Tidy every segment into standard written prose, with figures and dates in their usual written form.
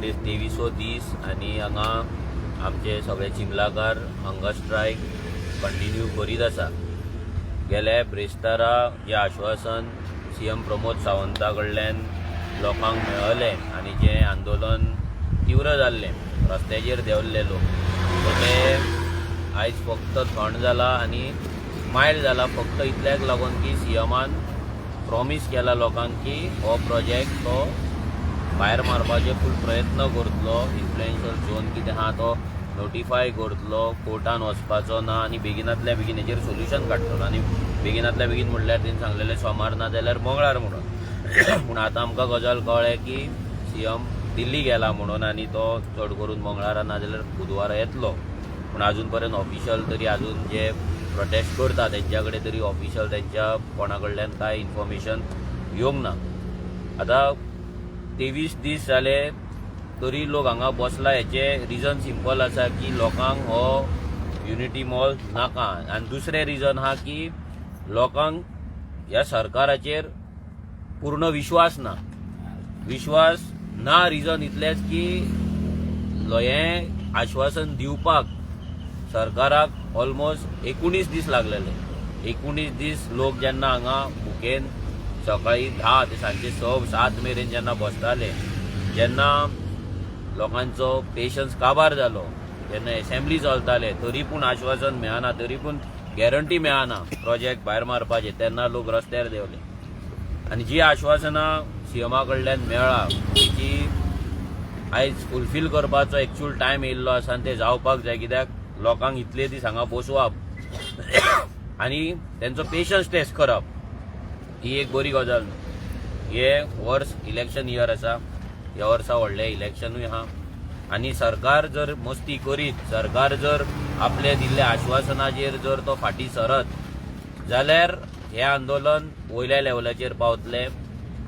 23 दीस आनी हांगा आमचे सगळे चिमलाकार हंगर स्ट्रायक कंटिन्यू करीत आसा। गेल्या ब्रेस्तारा जे आश्वासन सीएम प्रमोद सावंता कडल्यान लोकांक मेळ्ळें आनी जे आंदोलन तीव्र जाल्लें, रस्त्याचेर देंवल्ले लोक, ते आयज फक्त थंड जाला आनी मायल्ड जाला फक्त इतल्याक लागून की सीएमान प्रॉमिस केला लोकांक की हो प्रोजेक्ट तो भायर मारपाचे फूल प्रयत्न करतलो, इन्फ्लुएन्शियल झोन कितें आहा तो नोटिफाय करतलो, कोर्टान वचपाचो ना आनी बेगिनांतल्या बेगीन हेजेर सोल्युशन काडटलो। आनी बेगिनांतल्या बेगीन म्हणल्यार तेणी सांगलेलें सोमार ना जाल्यार मंगळार म्हणून। पूण आतां आमकां गजाल कळ्ळें की सीएम दिल्ली गेला म्हणून आनी तो चड करून मंगळारा ना जाल्यार बुधवारा येतलो। पूण अजून पर्यंत ऑफिशियल तरी अजून जे प्रोटेस्ट करता तेंच्या कडेन तरी ऑफिशियल तेंच्या कोणा कडल्यान कांय इन्फॉर्मेशन येवंक ना। आतां 23 दीस जाले तरी लोक हांगा बसला, हेचे रिजन सिंपल आसा की लोकांक हो युनिटी मॉल नाका। आनी दुसरें रिजन आहा की लोकांक ह्या सरकाराचेर पूर्ण विश्वास ना। विश्वास ना रिजन इतलेंच की हें आश्वासन दिवपाक सरकाराक ऑलमोस्ट 19 दीस लागलेले। 19 दीस लोक जेन्ना हांगा भुकेन सकाळी 10 ते सांजे 6-7 मेरेन जेन्ना बसताले, जेन्ना लोकांचो पेशन्स काबार जालो, जेन्ना असेंब्ली चलताले तरी पूण आश्वासन मेळना, तरी पूण गॅरंटी मेळना प्रोजेक्ट भायर मारपाचे, तेन्ना लोक रस्त्यार देवले। आनी जी आश्वासनां सीएमा कडल्यान मेळ्ळा ती आयज फुलफील करपाचो एक्चुअल टायम येयल्लो आसा आनी ते जावपाक जाय। कित्याक लोकांक इतले दीस हांगा बसोवप आनी तेंचो पेशन्स टेस्ट करप ही एक बरी गजाल न्हू। हे वर्स इलेक्शन इयर आसा, ह्या वर्सा व्हडलें इलेक्शनूय आहा आनी सरकार जर मस्ती करीत, सरकार जर आपले दिल्ल्या आश्वासनाचेर जर तो फाटीं सरत जाल्यार हे आंदोलन वयल्या लेवलाचेर पावतले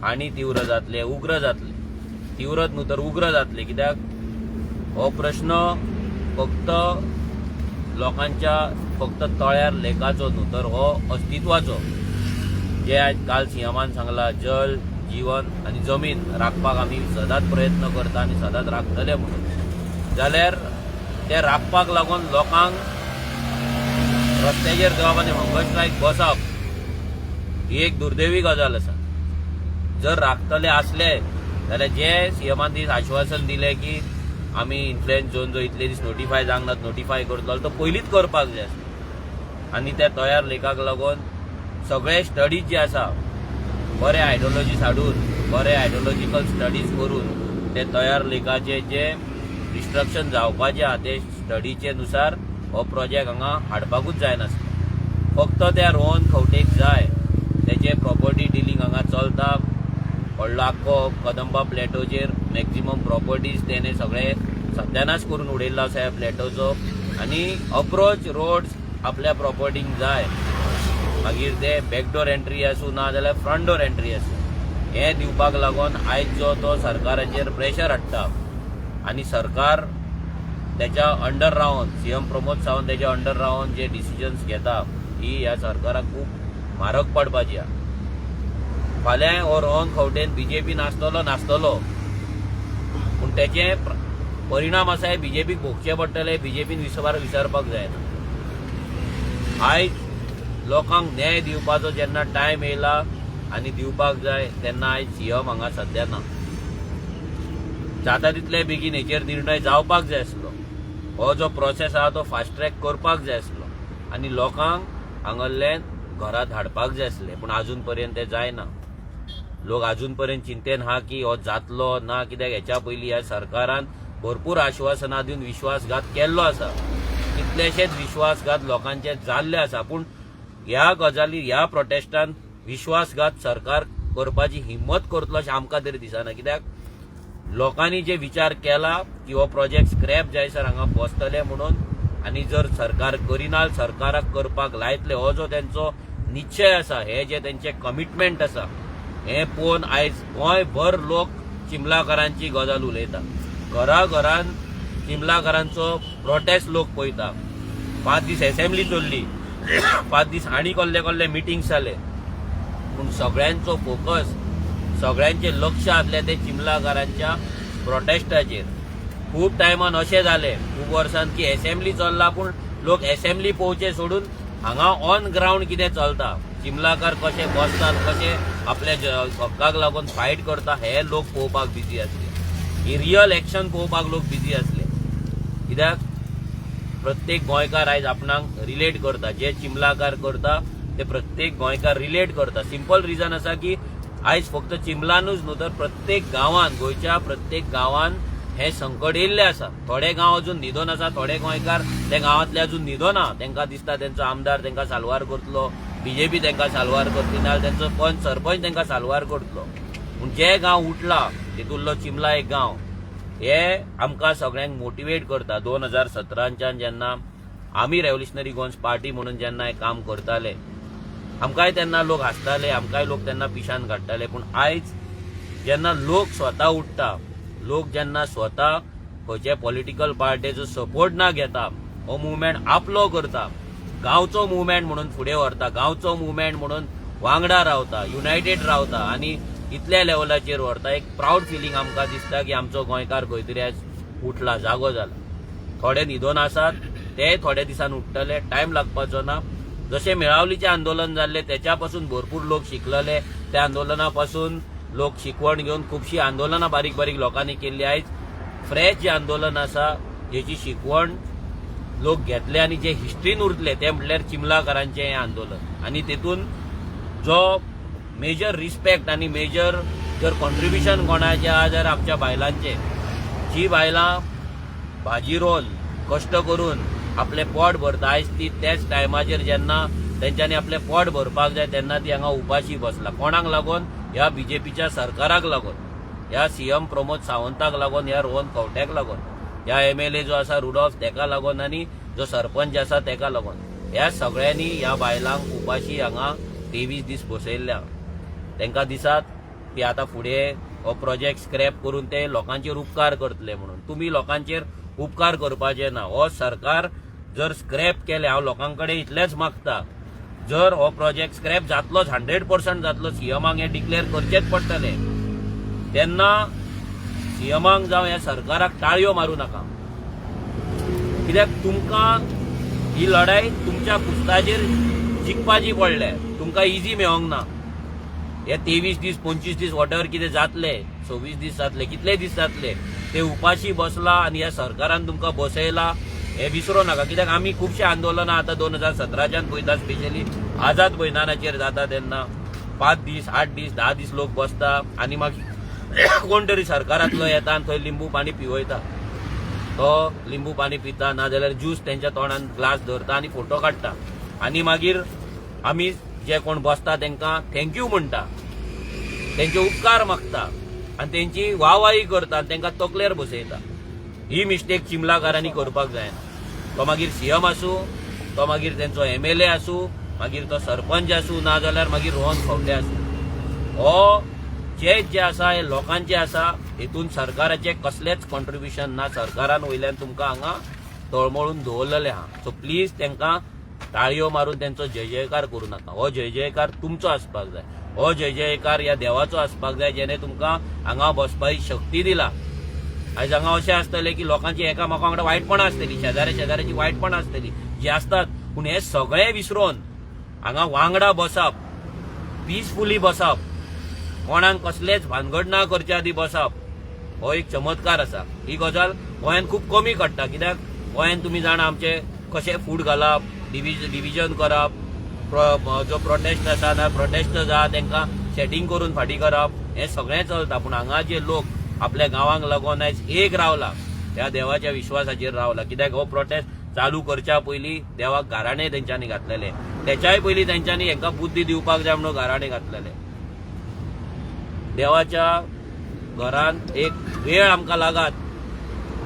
आनी तीव्र जातले, उग्र जातले। तीव्रच न्हू तर उग्र जातले, कित्याक हो प्रश्न फक्त लोकांच्या फक्त तळ्यार लेखाचो न्हू तर हो अस्तित्वाचो। जे आज काल सीएमान सांगला जल, जीवन आनी जमीन राखपाक आमी सदांच प्रयत्न करता आनी सदांच राखतले म्हणून, जाल्यार ते राखपाक लागून लोकांक रस्त्याचेर देवप आनी हंगर स्ट्रायक बसप ही एक दुर्दैवी गजाल आसा। जर राखतले आसले जाल्यार जे सीएमान दीस आश्वासन दिले की आमी इन्फ्लुएन्स झोन जो इतले दीस नोटिफाय जावंक नात नोटिफाय करतलो तो पयलींच करपाक जाय आसलें। आनी त्या तयार लेखाक लागून सगळे स्टडीज जे आसा बरे आयडियोलॉजीस हाडून, बरे आयडियोलॉजिकल स्टडीज करून ते तयार लेखाचे जे डिस्ट्रक्शन जावपाचे आहा ते स्टडीचे नुसार हो प्रोजेक्ट हांगा हाडपाकूच जायनासलो। फक्त त्या रोहन खंवटेक जाय, तेचे प्रॉपर्टी डिलिंग हांगा चलता, व्हडलो आख्खो कदंबा प्लॅटोचेर मॅक्झिमम प्रॉपर्टीज तेणे सगळे सत्यानाश करून उडयल्लो आसा ह्या प्लॅटोचो। आनी अप्रोच रोड्स आपल्या प्रॉपर्टीक जाय, मागीर ते बॅकडोर एंट्री आसूं ना जाल्यार फ्रंट डोर एंट्री आसूं, हें दिवपाक लागून आयज जो तो सरकाराचेर प्रेशर हाडटा आनी सरकार तेच्या अंडर रावन सीएम प्रमोद सावंत तेच्या अंडर रावन जे डिसिजन्स घेता ही ह्या सरकाराक खूब म्हारग पडपाची आहा। फाल्यां हो रोहन खंवटेन बीजेपी नासतलो पूण तेचे परिणाम आसाय बीजेपीक भोगचे पडटले, बीजेपीन विसरपाक जायना। आयज लोकांक न्याय दिवपाचो जेन्ना टायम येयला आनी दिवपाक जाय तेन्ना आयज सीएम हांगा सद्या ना। जाता तितले बेगीन हेचेर निर्णय जावपाक जाय आसलो, हो जो प्रोसेस आहा तो फास्ट ट्रॅक करपाक जाय आसलो आनी लोकांक हांगाल्यान घरा धाडपाक जाय आसले, पूण अजून पर्यंत ते जायना। लोक अजून पर्यंत चिंतेन आहा की हो जातलो ना, कित्याक हेच्या पयलीं ह्या सरकारान भरपूर आश्वासनां दिवन विश्वासघात केल्लो आसा, कितलेशेच विश्वासघात लोकांचे जाल्ले आसा। पूण ह्या गजाली ह्या प्रोटेस्टान विश्वासघात सरकार करपाची हिम्मत करतलो अशें आमकां तरी दिसना। कित्याक लोकांनी जे विचार केला की हो प्रोजेक्ट स्क्रॅप जायसर हांगा बसतले म्हणून, आनी जर सरकार करिना सरकाराक करपाक लायतले हो जो तेंचो निश्चय आसा, हे जे तेंचे कमिटमेंट आसा, हे पळोवन आयज गोंयभर लोक चिमलाकारांची गजाल उलयता। घराघरान चिमलाकारांचो प्रोटेस्ट लोक पळयता। 5 दीस असेंब्ली चल्ली, 5 दीस आनी कसले मिटिंग्स जाले, पूण सगळ्यांचो फोकस, सगळ्यांचे लक्ष आसलें ते चिमलाकारांच्या प्रोटेस्टाचेर खूब टायमान अशें जालें खूब वर्सान की असेंब्ली चल्ला पूण लोक असेंब्ली पळोवचे सोडून हांगा ऑन ग्राउंड कितें चलता चिमलाकार कशे बसतात कशे आपल्या हक्काक लागून फायट करता हे लोक पळोवपाक बिजी आसले ही रियल एक्शन पळोवपाक लोक बिजी आसले कित्याक प्रत्येक गोंयकार आयज आपणाक रिलेट करता जे चिमलाकार करता ते प्रत्येक गोंयकार रिलेट करता सिंपल रिजन आसा की आयज फक्त चिमलानूच न्हू तर प्रत्येक गांवांत गोंयच्या प्रत्येक गांवांत हे संकट येयल्ले आसा थोडे गांव अजून न्हिदोन आसा थोडे गोंयकार ते गांवांतले अजून न्हिदोना तांकां दिसता तेंचो आमदार तांकां साल्वार करतलो बीजेपी तांकां साल्वार करतली नाल्यार तेंचो पंच सरपंच तांकां साल्वार करतलो पूण जे गांव उठला तितूंतलो चिमला एक गांव हे आमकां सगळ्यांक मोटिवेट करता 2017च्यान जेन्ना आमी रेव्होल्युशनरी गोंस पार्टी म्हणून जेन्ना हे काम करताले आमकांय तेन्ना लोक हांसताले आमकांय लोक तेन्ना पिशान काडटाले पूण आयज जेन्ना लोक स्वता उठता लोक जेन्ना स्वता खंयचे पॉलिटिकल पार्टीचो सपोर्ट ना घेता हो मुवमेंट आपलो करता गांवचो मुवमेंट म्हणून फुडें व्हरता गांवचो मुवमेंट म्हणून वांगडा रावता युनायटेड रावता आनी इतल्या लेवलाचेर व्हरता एक प्राऊड फिलींग आमकां दिसता की आमचो गोंयकार खंय तरी आयज उठला जागो जाला थोडे न्हिदोन आसात ते थोड्या दिसान उठटले टायम लागपाचो ना जशें मेळावलीचें आंदोलन जाल्लें तेच्या पासून भरपूर लोक शिकलेले त्या आंदोलना पासून लोक शिकवण घेवन खुबशीं आंदोलनां बारीक बारीक लोकांनी केल्ली आयज फ्रेश जें आंदोलन आसा जेची शिकवण लोक घेतले आनी जे हिस्ट्रीन उरतले ते म्हटल्यार चिमलाकारांचें हें आंदोलन आनी तेतून जो मेजर रिस्पेक्ट आनी मेजर जर कॉन्ट्रिब्युशन कोणाचें आहा जाल्यार आमच्या बायलांचें जी बायलां भाजी रोवन कश्ट करून आपलें पोट भरता आयज ती त्याच टायमाचेर जेन्ना तेंच्यांनी आपलें पोट भरपाक जाय तेन्ना ती हांगा उपाशी बसला कोणाक लागून ह्या बीजेपीच्या सरकाराक लागून ह्या सीएम प्रमोद सावंताक लागून ह्या रोहन खंवट्याक लागून ह्या एमएलए जो आसा रुडॉल्फ तेका लागून आनी जो सरपंच आसा तेका लागून ह्या सगळ्यांनी ह्या बायलांक उपाशी हांगा 23 दीस बसयल्ल्या तांकां दिसात की आतां फुडें हो प्रोजेक्ट स्क्रॅप करून ते लोकांचेर उपकार करतले म्हणून तुमी लोकांचेर उपकार करपाचे ना हो सरकार जर स्क्रॅप केले हांव लोकां कडेन इतलेंच मागता जर हो प्रोजेक्ट स्क्रॅप जातलोच 100% जातलो सीएमाक हें डिक्लेअर करचेच पडटले तेन्ना सीएमाक जावं ह्या सरकाराक ताळयो मारूं नाका कित्याक तुमकां ही लढाई तुमच्या पुस्ताचेर जिखपाची पडल्या तुमकां इजी मेळोंक ना हे 23 दीस 25 दीस वॉटेवर कितें जातले 26 दीस जातले कितले दीस जातले ते उपाशी बसला आनी ह्या सरकारान तुमकां बसयला हे विसरूं नाका कित्याक आमी खुबशे आंदोलनां आतां 2017च्यान पळयता स्पेशली आझाद मैदानाचेर जाता तेन्ना 5 दीस 8 दीस 10 दीस लोक बसता आनी मागीर कोण तरी सरकारांतलो येता आनी थंय लिंबू पाणी पिवयता तो लिंबू पाणी पिता नाजाल्यार ज्यूस तेंच्या तोंडान ग्लास धरता आनी फोटो काडटा आनी मागीर आमी जे कोण बसता तांकां थँक्यू म्हणटा तेंचे उपकार मागता आनी तेंची वाहवाही करता आनी तांकां तकलेर बसयता ही मिस्टेक चिमलाकारांनी करपाक जायना तो मागीर सीएम आसूं तो मागीर तेंचो एमएलए आसूं मागीर तो सरपंच आसूं नाजाल्यार मागीर रोहन खंवटे आसूं हो जे आसा हे लोकांचे आसा हेतून सरकाराचे कसलेच कॉन्ट्रिब्युशन ना सरकारान वयल्यान तुमकां हांगा तळमळून दवरलेले आहा सो प्लीज तांकां ताळयो मारून तेंचो जय जयकार करूं नाका हो जय जयकार तुमचो आसपाक जाय हो जय जयकार ह्या देवाचो आसपाक जाय जेणे तुमकां हांगा बसपाची शक्ती दिला आयज हांगा अशें आसतलें की लोकांची एकामेका वांगडा वायटपणां आसतलीं शेजाऱ्याची वायटपणां आसतलीं जी आसतात पूण हे सगळें विसरून हांगा वांगडा बसप पिसफुली बसप कोणाक कसलेच भानगड ना करचे आदी बसप हो एक चमत्कार आसा ही गजाल गोंयान खूब कमी घडटा कित्याक गोंयान तुमी जाणा आमचे कशें फूड घालप डिविजन करप जो प्रोटेस्ट आसा ना प्रोटेस्ट जाता तांकां सेटिंग करून फाटीं करप हें सगळें चलता पूण हांगा जे लोक आपल्या गांवांक लागून आयज एक रावला त्या देवाच्या विश्वासाचेर रावला कित्याक हो प्रोटेस्ट चालू करच्या पयलीं देवाक गाराणें तेंच्यांनी घातलेले तेच्याय पयलीं तेंच्यांनी हांकां बुद्धी दिवपाक जाय म्हणून गाराणें घातलेले देवाच्या घरान एक वेळ आमकां लागात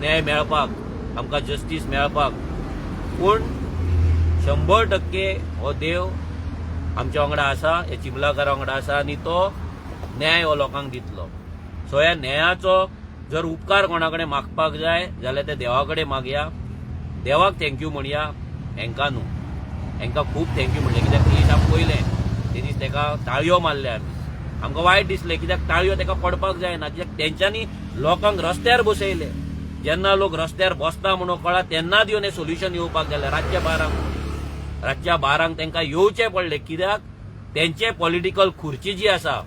न्याय मेळपाक आमकां जस्टीस मेळपाक पूण 100% हो देव आमच्या वांगडा आसा हे चिमलाकारा वांगडा आसा आनी तो न्याय हो लोकांक दितलो सो ह्या न्यायाचो जर उपकार कोणा कडेन मागपाक जाय जाल्यार ते देवा कडेन मागया देवाक थँक्यू म्हणया हेंकां न्हू हेंकां खूब थँक्यू म्हणलें कित्याक ते दीस आमी पयलें ते दीस ताका ताळयो मारल्या आमी आमकां वायट दिसलें कित्याक ताळयो ताका पडपाक जायना कित्याक तेंच्यांनी लोकांक रस्त्यार बसयले. जेन्ना लोक रस्त्यार बसता म्हणून कळ्ळा तेन्नाच येवन हें सोल्युशन येवपाक गेलें. रातच्या 12 तांकां येवचें पडलें कित्याक तेंचे पॉलिटिकल खुर्ची जी आसा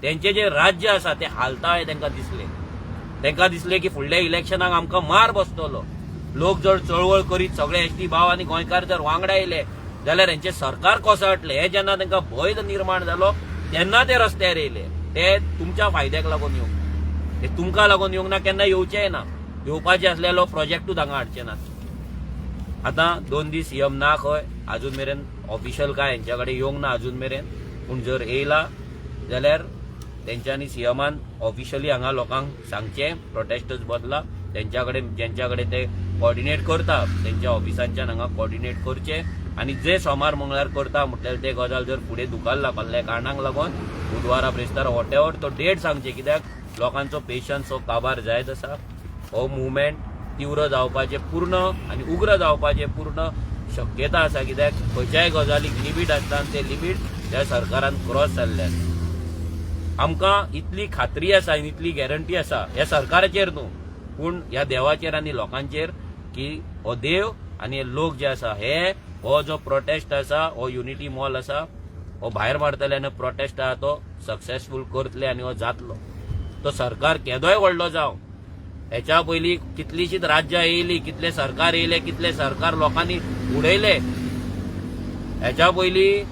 तेंचे जे राज्य आसा ते हालता हें तांकां दिसलें. तांकां दिसलें की फुडल्या इलेक्शनाक आमकां मार बसतलो. लोक जर चळवळ करीत सगळे एसटी भाव आनी गोंयकार जर वांगडा येयले जाल्यार हेंचें सरकार कोसळटलें. हे जेन्ना तांकां भंय निर्माण जालो तेन्ना ते रस्त्यार येयले. ते तुमच्या फायद्याक लागून येवंक ते तुमकां लागून येवंक ना, केन्ना येवचेय ना. येवपाचे आसलेलो प्रोजेक्टूच हांगा हाडचे नात. आतां 2 दीस सीएम ना खंय, अजून मेरेन ऑफिशियल काय हेंच्या कडेन येवंक ना अजून मेरेन. पूण जर येयला जाल्यार तेंच्यांनी सीएमान ऑफिशियली हांगा लोकांक सांगचें प्रोटेस्टर्स बदला. तेंच्या कडेन जेंच्या कडेन ते कॉर्डिनेट करता तेंच्या ऑफिसांच्यान हांगा कॉर्डिनेट करचें आनी जे सोमार मंगळार करता म्हटल्यार ते गजाल जर फुडें दुखारला कसल्या कारणाक लागून बुधवारा ब्रेस्तार वॉटेवर तो डेट सांगचे. कित्याक लोकांचो पेशन्स हो काबार जायत आसा. हो मुवमेंट तीव्र जावपाचे पूर्ण आनी उग्र जावपाचे पूर्ण शक्यता आसा. कित्याक खंयच्याय गजालीक लिमीट आसता आनी ते लिमीट ह्या सरकारान क्रॉस जाल्ल्यान आमकां इतली खात्री आसा आनी इतली गॅरंटी आसा ह्या सरकाराचेर न्हू पूण ह्या देवाचेर आनी लोकांचेर की हो देव आनी हे लोक जे आसा हो जो प्रोटेस्ट आसा हो युनिटी मॉल आसा हो भायर मारतले आनी प्रोटेस्ट आहा तो सक्सेसफूल करतले आनी हो जातलो. तो सरकार केदोय व्हडलो जावं. हेच्या पयलीं कितलीशींच राज्यां येयली, कितले सरकार येयले, कितले सरकार लोकांनी उडयले. हेच्या पयलीं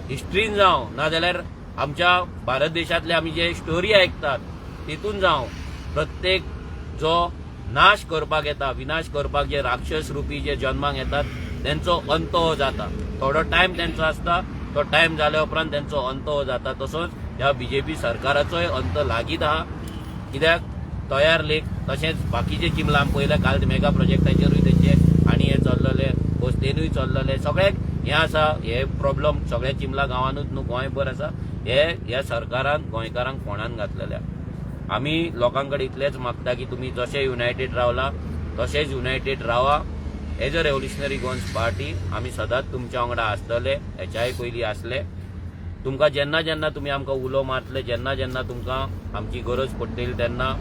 हिस्ट्रीन जावं नाजाल्यार आमच्या भारत देशांतले आमी जे स्टोरी आयकतात तितून जावं प्रत्येक जो नाश करपाक येता, विनाश करपाक जे राक्षस रुपी जे जन्माक येतात तेंचो अंत हो जाता. थोडो टायम तेंचो आसता, तो टायम जाल्या उपरांत तेंचो अंत हो जाता. तसोच ह्या बीजेपी सरकाराचोय अंत लागीत आहा. कित्याक तयार लेख तशेंच बाकीचे चिमला आमी पळयल्या काल मेगा प्रोजेक्टाचेरूय तेंचे आनी हे चल्लले, बसतेनूय चल्लले. सगळ्याक हे आसा, हे प्रॉब्लम सगळ्या चिमला गांवांनूच न्हू गोंयभर आसा. हे ह्या सरकारान गोंयकारांक फोंडान घातलेल्या. आमी लोकां कडेन इतलेंच मागता की तुमी जशे युनायटेड रावला तशेंच युनायटेड रावा. As a revolutionary Goans party आमी सदांच तुमच्या वांगडा आसतले, हेच्याय पयलीं आसले. तुमकां जेन्ना जेन्ना तुमी आमकां उलो मारतले, जेन्ना जेन्ना तुमकां आमची गरज पडटली तेन्ना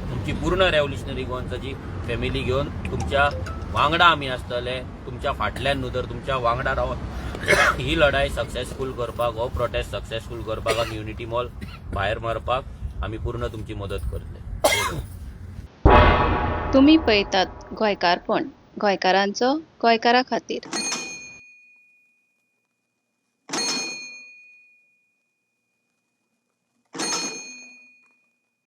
तुमची पूर्ण रेव्होल्युशनरी गोवन्साची फॅमिली घेवन तुमच्या वांगडा आमी आसतले. तुमच्या फाटल्यान न्हू तर तुमच्या वांगडा रावन ही लढाई सक्सेसफूल करपाक, हो प्रोटेस्ट सक्सेसफूल करपाक आनी युनिटी मॉल भायर मारपाक आमी पूर्ण तुमची मदत करतले. तुम्ही पळयतात गोंयकारपण, गोंयकारांचो गोंयकारा खातीर.